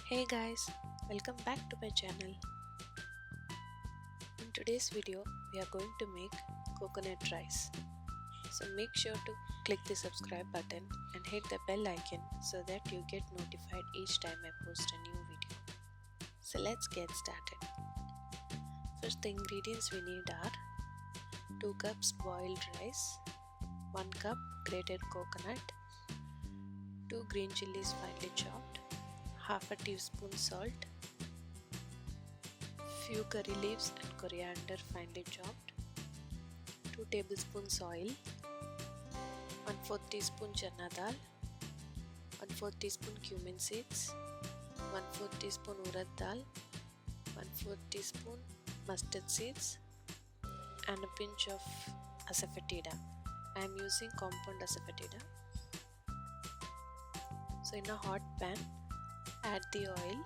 Hey guys, welcome back to my channel. In today's video, we are going to make coconut rice. So make sure to click the subscribe button and hit the bell icon so that you get notified each time I post a new video. So let's get started. First, the ingredients we need are 2 cups boiled rice, 1 cup grated coconut, 2 green chilies finely chopped, half a teaspoon salt, few curry leaves and coriander finely chopped, 2 tablespoons oil, 1/4 teaspoon chana dal, 1/4 teaspoon cumin seeds, 1/4 teaspoon urad dal, 1/4 teaspoon mustard seeds, and a pinch of asafoetida. I am using compound asafoetida. So in a hot pan, add the oil.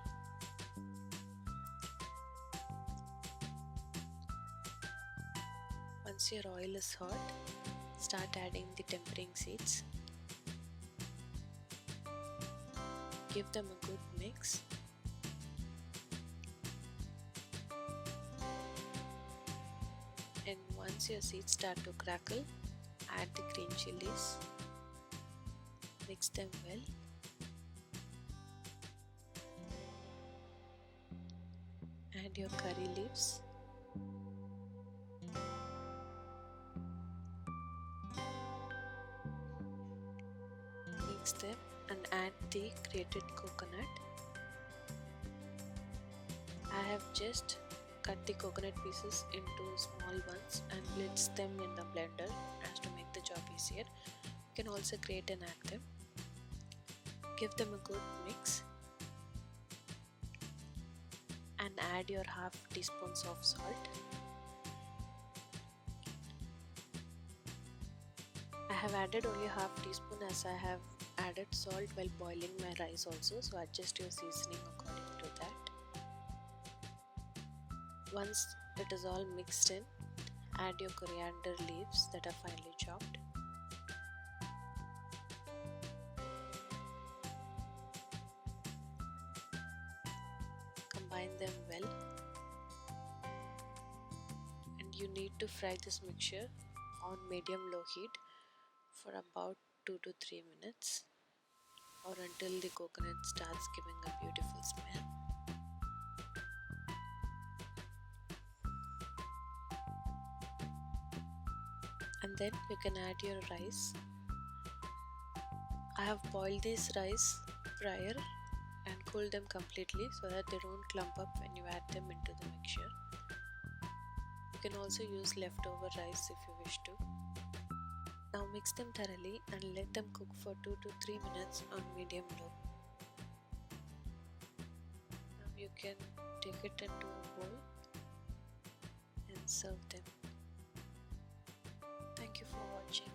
Once your oil is hot, start adding the tempering seeds. Give them a good mix. And once your seeds start to crackle, add the green chilies. Mix them well. Add your curry leaves. Mix them and add the grated coconut. I have just cut the coconut pieces into small ones and blitz them in the blender as to make the job easier. You can also grate and add them. Give them a good mix and add your half teaspoons of salt. I have added only half teaspoon as I have added salt while boiling my rice also, so adjust your seasoning according to that. Once it is all mixed in, add your coriander leaves that are finely chopped. Combine them well, and you need to fry this mixture on medium-low heat for about 2 to 3 minutes or until the coconut starts giving a beautiful smell. And then you can add your rice. I have boiled this rice prior and cooled them completely so that they don't clump up when you add them into the mixture. You can also use leftover rice if you wish to. Now mix them thoroughly and let them cook for 2 to 3 minutes on medium-low. Now you can take it into a bowl and serve them. Thank you for watching.